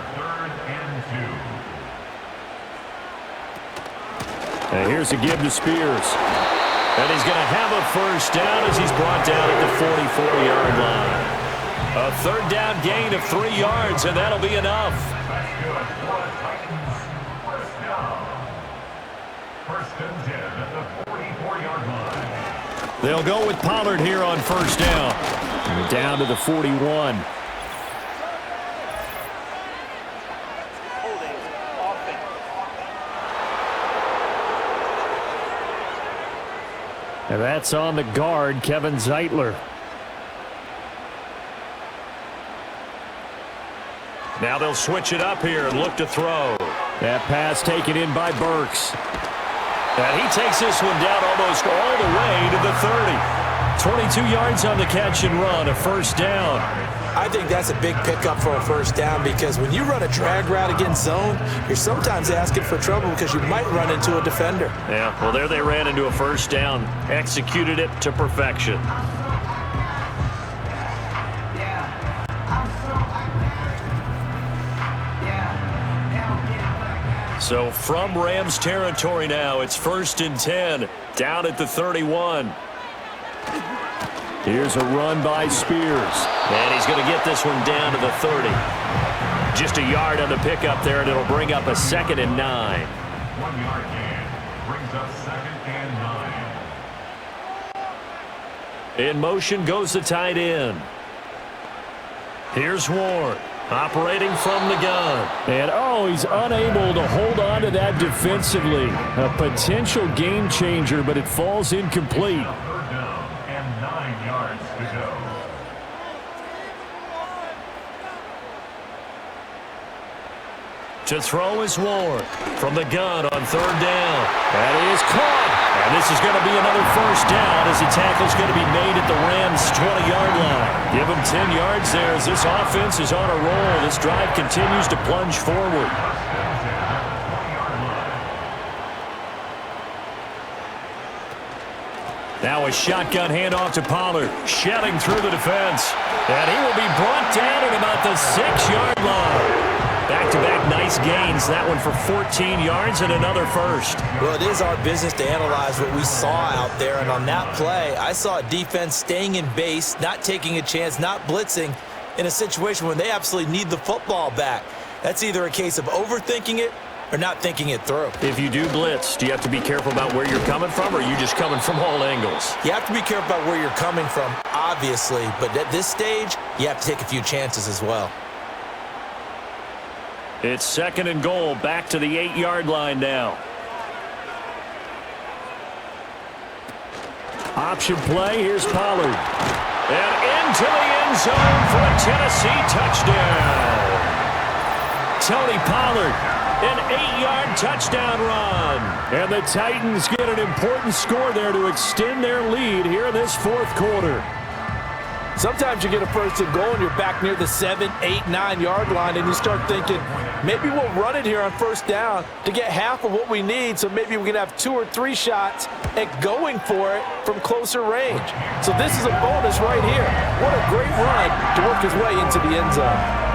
And here's a give to Spears. And he's going to have a first down as he's brought down at the 44-yard line. A third down gain of 3 yards, and that'll be enough. That's good for the Titans. First down. First and 10 at the 44-yard line. They'll go with Pollard here on first down. Down to the 41. And that's on the guard, Kevin Zeitler. Now they'll switch it up here and look to throw. That pass taken in by Burks. And he takes this one down almost all the way to the 30. 22 yards on the catch and run, a first down. I think that's a big pickup for a first down because when you run a drag route against zone, you're sometimes asking for trouble because you might run into a defender. Yeah, well, there they ran into a first down, executed it to perfection. So from Rams territory now, it's 1st and 10, down at the 31. Here's a run by Spears. And he's going to get this one down to the 30. Just a yard on the pickup there, and it'll bring up a 2nd and 9. 1 yard gain brings up 2nd and 9. In motion goes the tight end. Here's Ward. Operating from the gun. And, he's unable to hold on to that defensively. A potential game changer, but it falls incomplete. Third down and 9 yards to go. To throw is Ward from the gun on 3rd down. That is caught. And this is going to be another first down as the tackle's going to be made at the Rams' 20-yard line. Give them 10 yards there as this offense is on a roll. This drive continues to plunge forward. Now a shotgun handoff to Pollard, shelling through the defense. And he will be brought down at about the 6-yard line. Back-to-back nice gains. That one for 14 yards and another first. Well, it is our business to analyze what we saw out there. And on that play, I saw a defense staying in base, not taking a chance, not blitzing in a situation when they absolutely need the football back. That's either a case of overthinking it or not thinking it through. If you do blitz, do you have to be careful about where you're coming from, or are you just coming from all angles? You have to be careful about where you're coming from, obviously. But at this stage, you have to take a few chances as well. It's 2nd and goal, back to the 8-yard line now. Option play, here's Pollard. And into the end zone for a Tennessee touchdown. Tony Pollard, an 8-yard touchdown run. And the Titans get an important score there to extend their lead here in this 4th quarter. Sometimes you get a 1st and goal and you're back near the 7, 8, 9-yard line and you start thinking, maybe we'll run it here on 1st down to get half of what we need, so maybe we can have 2 or 3 shots at going for it from closer range. So this is a bonus right here. What a great run to work his way into the end zone.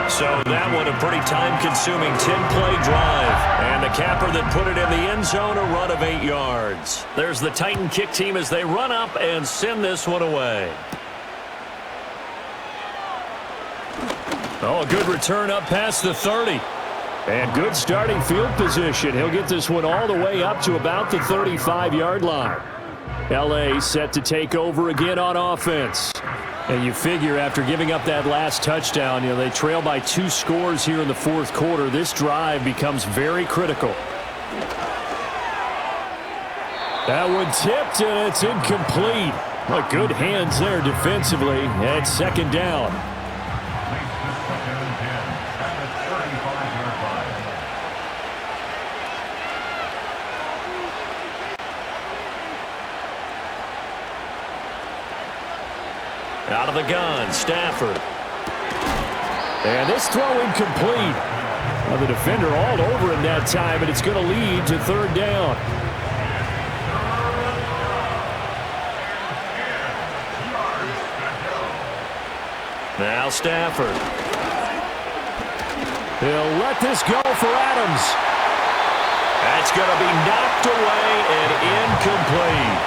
So that one a pretty time-consuming 10-play drive. And the capper that put it in the end zone, a run of 8 yards. There's the Titan kick team as they run up and send this one away. A good return up past the 30. And good starting field position. He'll get this one all the way up to about the 35-yard line. L.A. set to take over again on offense. And you figure after giving up that last touchdown, they trail by 2 scores here in the 4th quarter. This drive becomes very critical. That one tipped, and it's incomplete. Well, good hands there defensively. And 2nd down. Out of the gun, Stafford. And this throw incomplete. Well, the defender all over him that time, and it's going to lead to 3rd down. Now Stafford. He'll let this go for Adams. That's It's going to be knocked away and incomplete.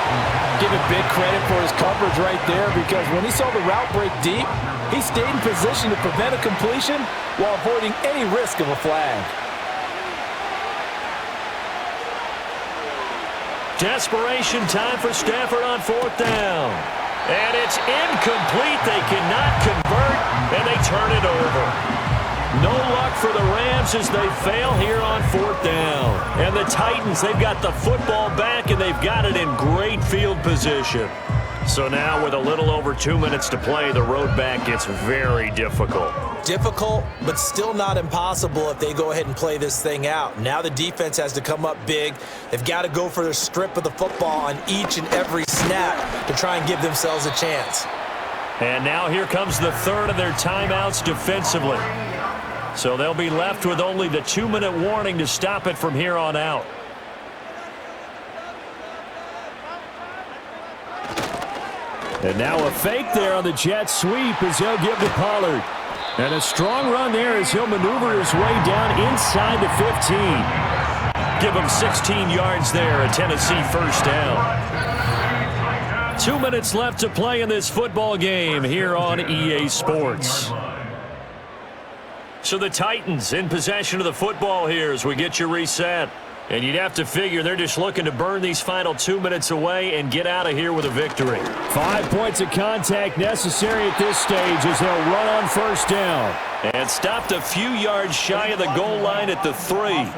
Give him big credit for his coverage right there, because when he saw the route break deep, he stayed in position to prevent a completion while avoiding any risk of a flag. Desperation time for Stafford on 4th down. And it's incomplete. They cannot convert, and they turn it over. No luck for the Rams as they fail here on 4th down. And the Titans, they've got the football back, and they've got it in great field position. So now with a little over 2 minutes to play, the road back gets very difficult. Difficult, but still not impossible if they go ahead and play this thing out. Now the defense has to come up big. They've got to go for their strip of the football on each and every snap to try and give themselves a chance. And now here comes the third of their timeouts defensively. So they'll be left with only the 2-minute warning to stop it from here on out. And now a fake there on the jet sweep as he'll give to Pollard. And a strong run there as he'll maneuver his way down inside the 15. Give him 16 yards there, a Tennessee first down. 2 minutes left to play in this football game here on EA Sports. So the Titans in possession of the football here as we get you reset. And you'd have to figure they're just looking to burn these final 2 minutes away and get out of here with a victory. 5 points of contact necessary at this stage as they'll run on 1st down. And stopped a few yards shy of the goal line at the 3.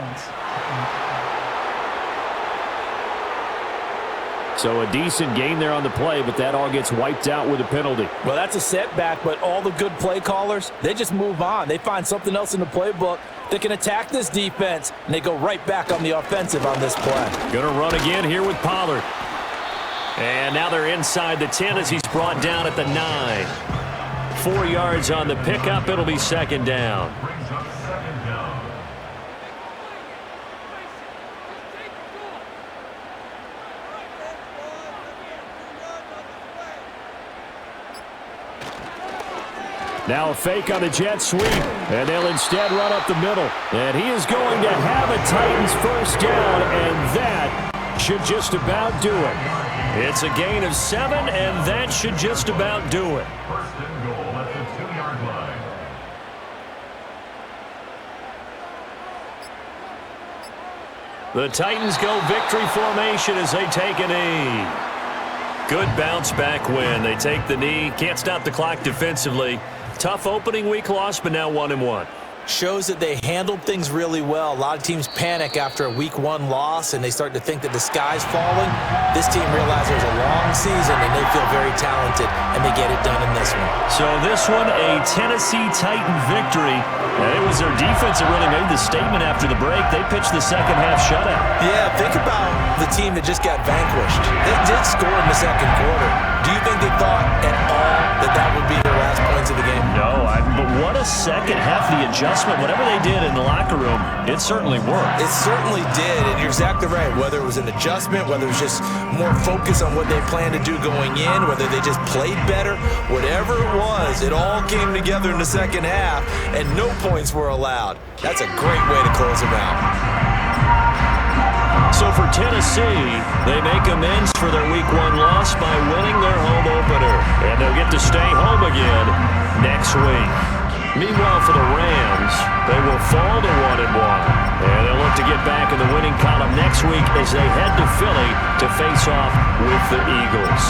So a decent gain there on the play, but that all gets wiped out with a penalty. Well, that's a setback, but all the good play callers, they just move on. They find something else in the playbook that can attack this defense, and they go right back on the offensive on this play. Going to run again here with Pollard. And now they're inside the 10 as he's brought down at the 9. 4 yards on the pickup. It'll be 2nd down. Now a fake on the jet sweep, and they'll instead run up the middle. And he is going to have a Titans first down, and that should just about do it. It's a gain of 7, and that should just about do it. First and goal at the 2-yard line. The Titans go victory formation as they take a knee. Good bounce back win. They take the knee. Can't stop the clock defensively. Tough opening week loss, but now 1-1. Shows that they handled things really well. A lot of teams panic after a week 1 loss, and they start to think that the sky's falling. This team realizes there's a long season, and they feel very talented, and they get it done in this one. So this one, a Tennessee Titan victory. And it was their defense that really made the statement after the break. They pitched the second half shutout. Yeah, think about the team that just got vanquished. They did score in the second quarter. Do you think they thought at all that that would be their last points of the game? No, but what a second half, the adjustment, whatever they did in the locker room, it certainly worked. It certainly did, and you're exactly right. Whether it was an adjustment, whether it was just more focus on what they planned to do going in, whether they just played better, whatever it was, it all came together in the second half, and no points were allowed. That's a great way to close them out. So for Tennessee, they make amends for their week 1 loss by winning their home opener. And they'll get to stay home again next week. Meanwhile, for the Rams, they will fall to 1-1. And they'll look to get back in the winning column next week as they head to Philly to face off with the Eagles.